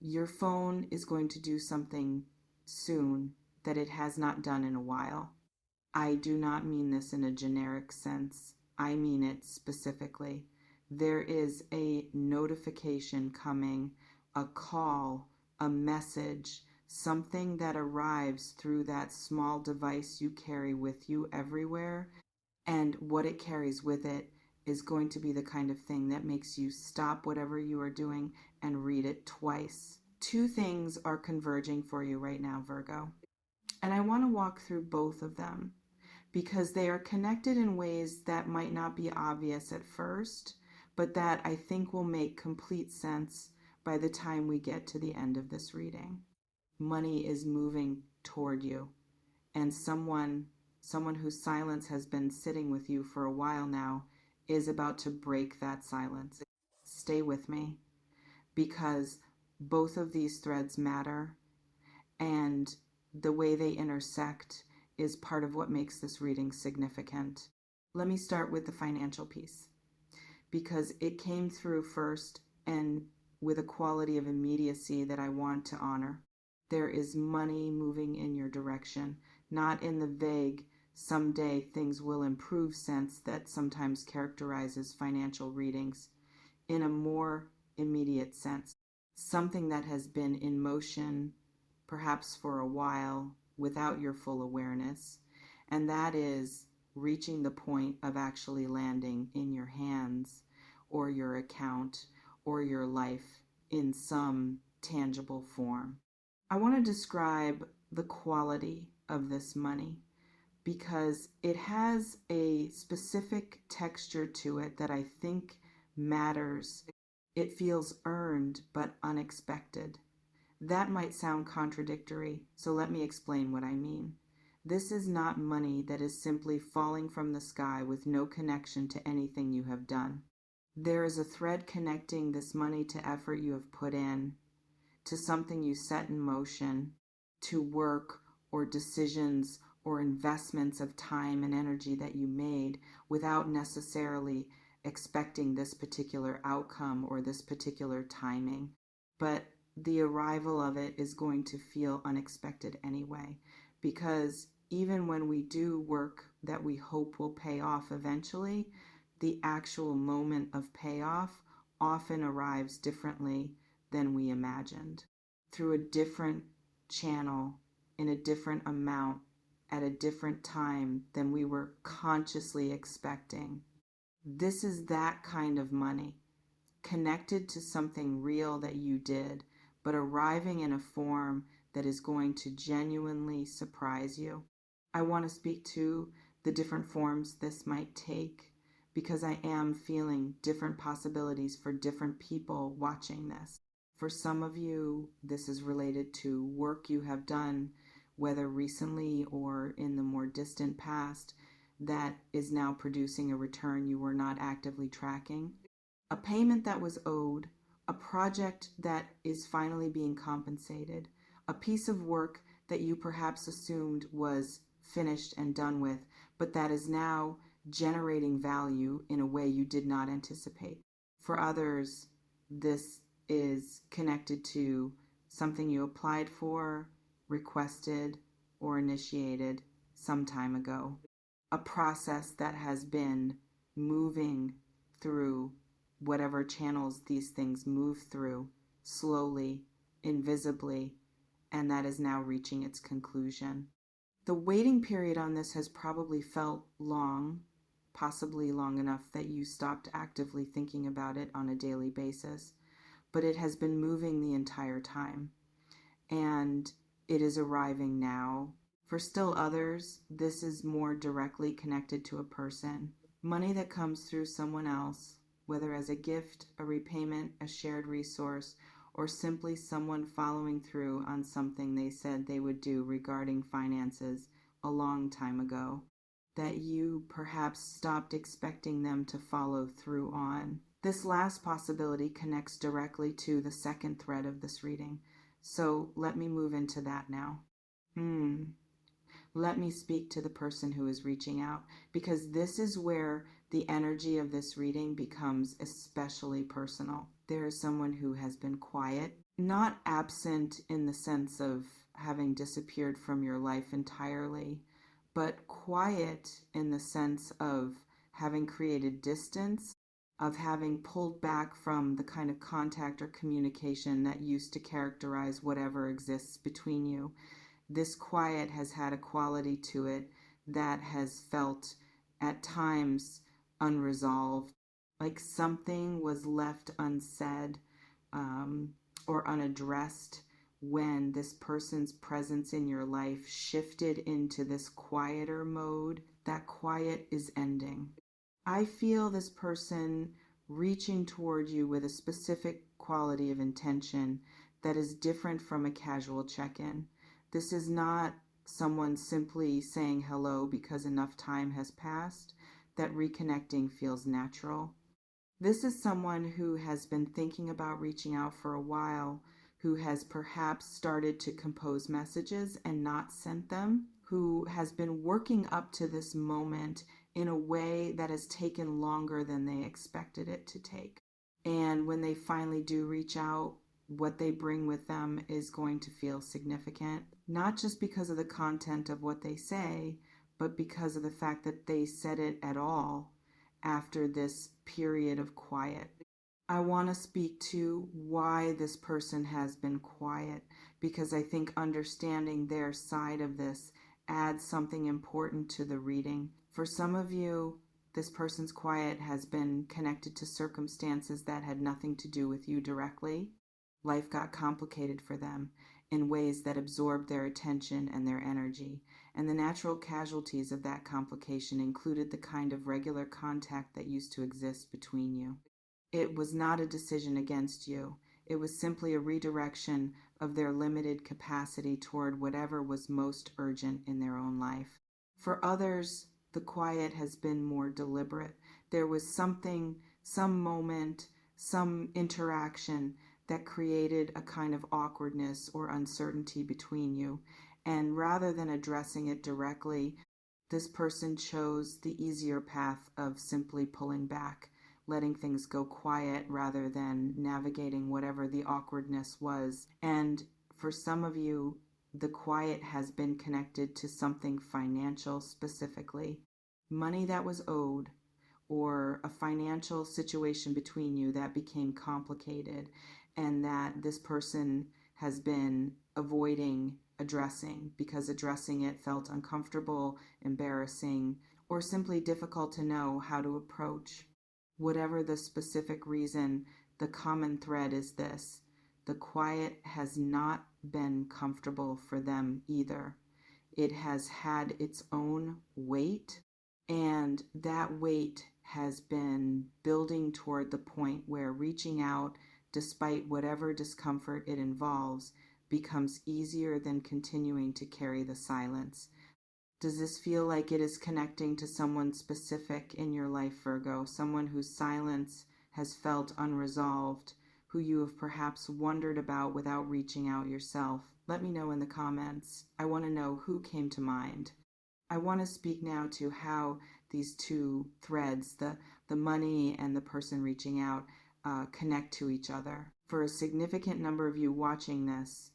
Your phone is going to do something soon that it has not done in a while. I do not mean this in a generic sense. I mean it specifically. There is a notification coming, a call, a message, something that arrives through that small device you carry with you everywhere. And what it carries with it is going to be the kind of thing that makes you stop whatever you are doing and read it twice. Two things are converging for you right now, Virgo. And I want to walk through both of them because they are connected in ways that might not be obvious at first, but that I think will make complete sense by the time we get to the end of this reading. Money is moving toward you, and someone whose silence has been sitting with you for a while now is about to break that silence. Stay with me because both of these threads matter, and the way they intersect is part of what makes this reading significant. Let me start with the financial piece because it came through first and with a quality of immediacy that I want to honor. There is money moving in your direction, not in the vague, someday things will improve sense that sometimes characterizes financial readings, in a more immediate sense, something that has been in motion perhaps for a while without your full awareness, and that is reaching the point of actually landing in your hands or your account or your life in some tangible form. I want to describe the quality of this money because it has a specific texture to it that I think matters. It feels earned but unexpected. That might sound contradictory, so let me explain what I mean. This is not money that is simply falling from the sky with no connection to anything you have done. There is a thread connecting this money to effort you have put in, to something you set in motion, to work or decisions or investments of time and energy that you made without necessarily expecting this particular outcome or this particular timing. But the arrival of it is going to feel unexpected anyway, because even when we do work that we hope will pay off eventually, the actual moment of payoff often arrives differently than we imagined, through a different channel, in a different amount, at a different time than we were consciously expecting. This is that kind of money, connected to something real that you did, but arriving in a form that is going to genuinely surprise you. I want to speak to the different forms this might take because I am feeling different possibilities for different people watching this. For some of you, this is related to work you have done, whether recently or in the more distant past, that is now producing a return you were not actively tracking. A payment that was owed, a project that is finally being compensated, a piece of work that you perhaps assumed was finished and done with, but that is now generating value in a way you did not anticipate. For others, this is connected to something you applied for, requested, or initiated some time ago. A process that has been moving through whatever channels these things move through, slowly, invisibly, and that is now reaching its conclusion. The waiting period on this has probably felt long, possibly long enough that you stopped actively thinking about it on a daily basis, but it has been moving the entire time, and it is arriving now. For still others, this is more directly connected to a person. Money that comes through someone else, whether as a gift, a repayment, a shared resource, or simply someone following through on something they said they would do regarding finances a long time ago, that you perhaps stopped expecting them to follow through on. This last possibility connects directly to the second thread of this reading, so let me move into that now. Let me speak to the person who is reaching out, because this is where the energy of this reading becomes especially personal. There is someone who has been quiet, not absent in the sense of having disappeared from your life entirely, but quiet in the sense of having created distance, of having pulled back from the kind of contact or communication that used to characterize whatever exists between you. This quiet has had a quality to it that has felt at times unresolved, like something was left unsaid, um, or unaddressed when this person's presence in your life shifted into this quieter mode. That quiet is ending. I feel this person reaching toward you with a specific quality of intention that is different from a casual check-in. This is not someone simply saying hello because enough time has passed that reconnecting feels natural. This is someone who has been thinking about reaching out for a while, who has perhaps started to compose messages and not sent them, who has been working up to this moment in a way that has taken longer than they expected it to take. And when they finally do reach out, what they bring with them is going to feel significant, not just because of the content of what they say, but because of the fact that they said it at all after this period of quiet. I want to speak to why this person has been quiet, because I think understanding their side of this adds something important to the reading. For some of you, this person's quiet has been connected to circumstances that had nothing to do with you directly. Life got complicated for them in ways that absorbed their attention and their energy, and the natural casualties of that complication included the kind of regular contact that used to exist between you. It was not a decision against you. It was simply a redirection of their limited capacity toward whatever was most urgent in their own life. For others, the quiet has been more deliberate. There was something, some moment, some interaction that created a kind of awkwardness or uncertainty between you. And rather than addressing it directly, this person chose the easier path of simply pulling back, letting things go quiet rather than navigating whatever the awkwardness was. And for some of you, the quiet has been connected to something financial specifically, money that was owed, or a financial situation between you that became complicated and that this person has been avoiding addressing because addressing it felt uncomfortable, embarrassing, or simply difficult to know how to approach. Whatever the specific reason, the common thread is this: the quiet has not been comfortable for them either. It has had its own weight, and that weight has been building toward the point where reaching out, despite whatever discomfort it involves, becomes easier than continuing to carry the silence. Does this feel like it is connecting to someone specific in your life, Virgo? Someone whose silence has felt unresolved, who you have perhaps wondered about without reaching out yourself? Let me know in the comments. I want to know who came to mind. I want to speak now to how these two threads, the money and the person reaching out, connect to each other. For a significant number of you watching this,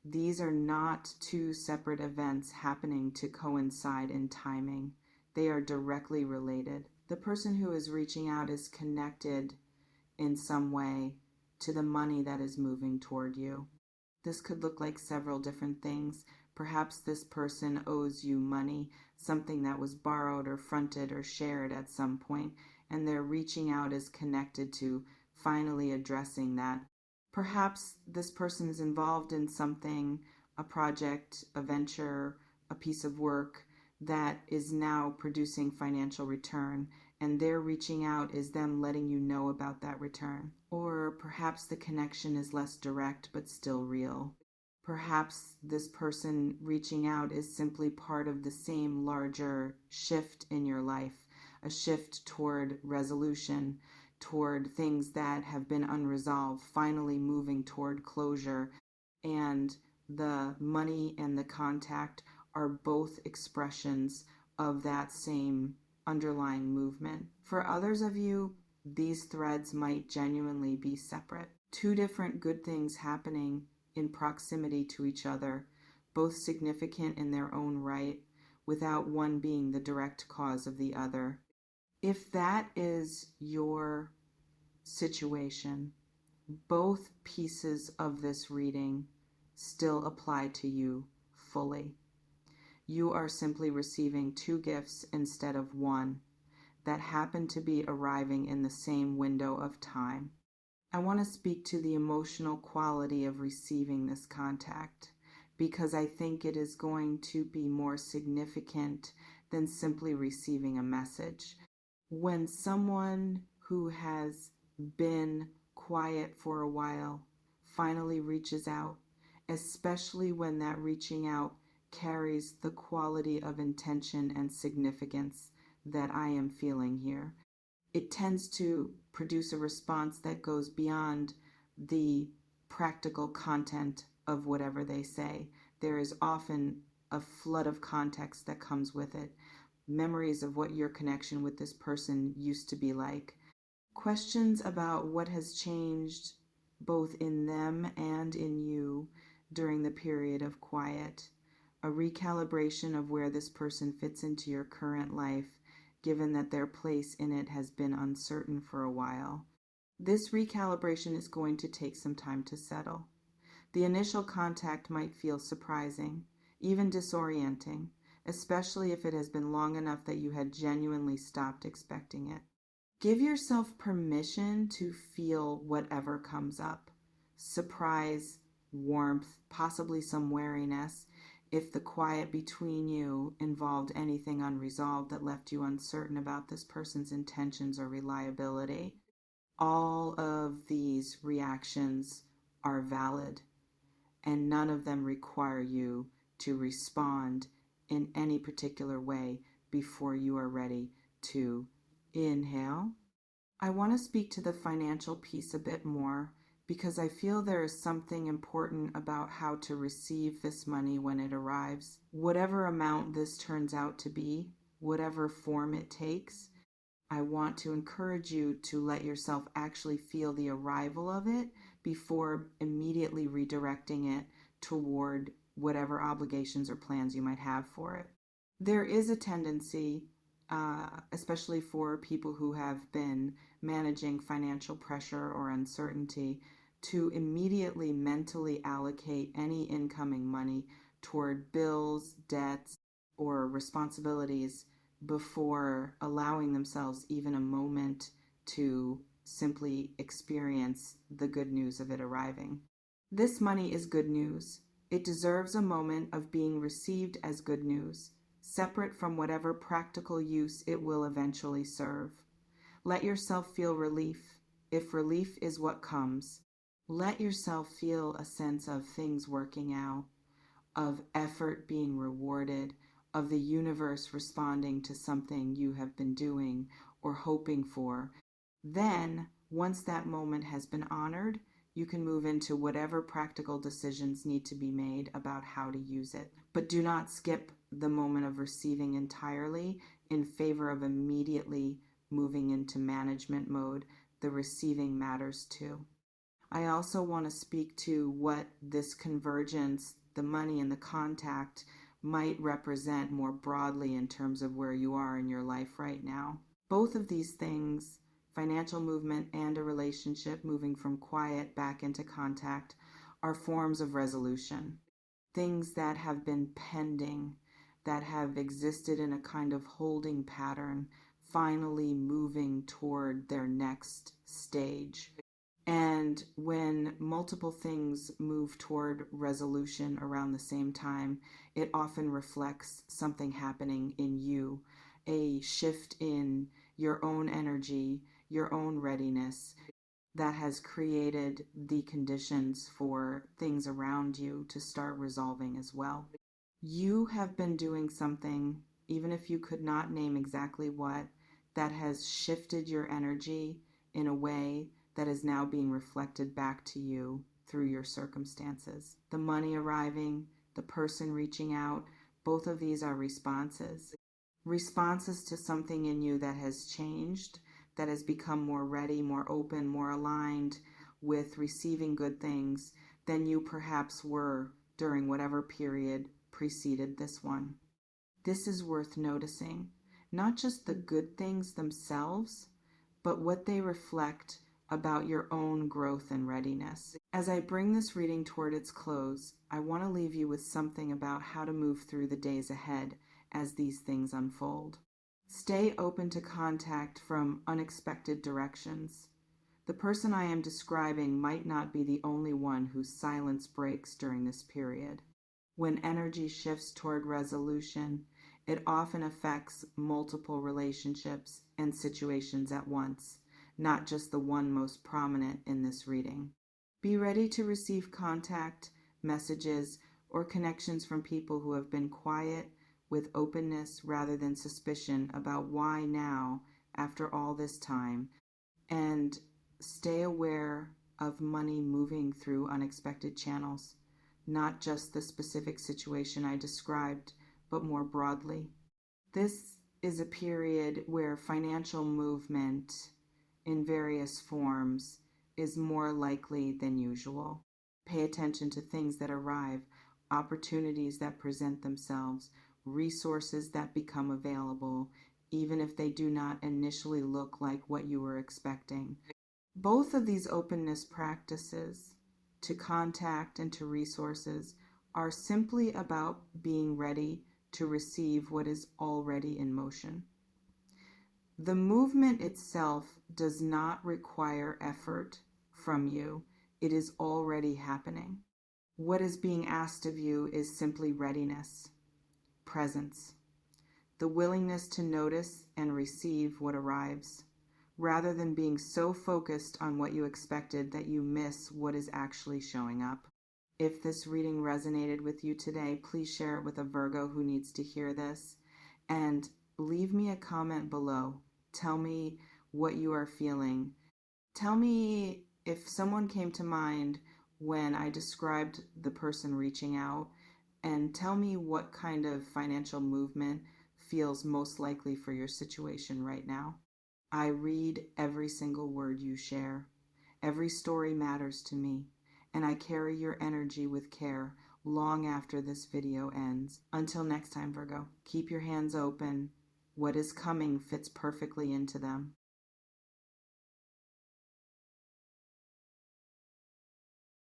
these are not two separate events happening to coincide in timing. They are directly related. The person who is reaching out is connected in some way to the money that is moving toward you. This could look like several different things. Perhaps this person owes you money, something that was borrowed or fronted or shared at some point, and their reaching out is connected to finally addressing that. Perhaps this person is involved in something, a project, a venture, a piece of work that is now producing financial return, and their reaching out is them letting you know about that return. Or perhaps the connection is less direct but still real. Perhaps this person reaching out is simply part of the same larger shift in your life, a shift toward resolution, toward things that have been unresolved, finally moving toward closure. And the money and the contact are both expressions of that same underlying movement. For others of you, these threads might genuinely be separate. Two different good things happening in proximity to each other, both significant in their own right, without one being the direct cause of the other. If that is your situation, both pieces of this reading still apply to you fully. You are simply receiving two gifts instead of one that happen to be arriving in the same window of time. I want to speak to the emotional quality of receiving this contact because I think it is going to be more significant than simply receiving a message. When someone who has been quiet for a while finally reaches out, especially when that reaching out carries the quality of intention and significance that I am feeling here, it tends to produce a response that goes beyond the practical content of whatever they say. There is often a flood of context that comes with it, memories of what your connection with this person used to be like, questions about what has changed both in them and in you during the period of quiet, a recalibration of where this person fits into your current life, given that their place in it has been uncertain for a while. This recalibration is going to take some time to settle. The initial contact might feel surprising, even disorienting, especially if it has been long enough that you had genuinely stopped expecting it. Give yourself permission to feel whatever comes up. Surprise, warmth, possibly some wariness, if the quiet between you involved anything unresolved that left you uncertain about this person's intentions or reliability. All of these reactions are valid, and none of them require you to respond in any particular way before you are ready to inhale. I want to speak to the financial piece a bit more because I feel there is something important about how to receive this money when it arrives. Whatever amount this turns out to be, whatever form it takes, I want to encourage you to let yourself actually feel the arrival of it before immediately redirecting it toward whatever obligations or plans you might have for it. There is a tendency, especially for people who have been managing financial pressure or uncertainty, to immediately mentally allocate any incoming money toward bills, debts, or responsibilities before allowing themselves even a moment to simply experience the good news of it arriving. This money is good news. It deserves a moment of being received as good news, separate from whatever practical use it will eventually serve. Let yourself feel relief, if relief is what comes. Let yourself feel a sense of things working out, of effort being rewarded, of the universe responding to something you have been doing or hoping for. Then, once that moment has been honored, you can move into whatever practical decisions need to be made about how to use it. But do not skip the moment of receiving entirely in favor of immediately moving into management mode. The receiving matters too. I also want to speak to what this convergence, the money and the contact, might represent more broadly in terms of where you are in your life right now. Both of these things, financial movement and a relationship moving from quiet back into contact, are forms of resolution. Things that have been pending, that have existed in a kind of holding pattern, finally moving toward their next stage. And when multiple things move toward resolution around the same time, it often reflects something happening in you, a shift in your own energy, your own readiness that has created the conditions for things around you to start resolving as well. You have been doing something, even if you could not name exactly what, that has shifted your energy in a way that is now being reflected back to you through your circumstances. The money arriving, the person reaching out, both of these are responses. responses to something in you that has changed, that has become more ready, more open, more aligned with receiving good things than you perhaps were during whatever period preceded this one. This is worth noticing, not just the good things themselves, but what they reflect about your own growth and readiness. As I bring this reading toward its close, I want to leave you with something about how to move through the days ahead as these things unfold. Stay open to contact from unexpected directions. The person I am describing might not be the only one whose silence breaks during this period. When energy shifts toward resolution, it often affects multiple relationships and situations at once, not just the one most prominent in this reading. Be ready to receive contact, messages, or connections from people who have been quiet with openness rather than suspicion about why now after all this time, and stay aware of money moving through unexpected channels, not just the specific situation I described, but more broadly. This is a period where financial movement in various forms is more likely than usual. Pay attention to things that arrive, opportunities that present themselves, resources that become available, even if they do not initially look like what you were expecting. Both of these openness practices to contact and to resources are simply about being ready to receive what is already in motion. The movement itself does not require effort from you. It is already happening. What is being asked of you is simply readiness, presence, the willingness to notice and receive what arrives, rather than being so focused on what you expected that you miss what is actually showing up. If this reading resonated with you today, please share it with a Virgo who needs to hear this, and leave me a comment below. Tell me what you are feeling. Tell me if someone came to mind when I described the person reaching out, and tell me what kind of financial movement feels most likely for your situation right now. I read every single word you share. Every story matters to me, and I carry your energy with care long after this video ends. Until next time, Virgo, keep your hands open. What is coming fits perfectly into them.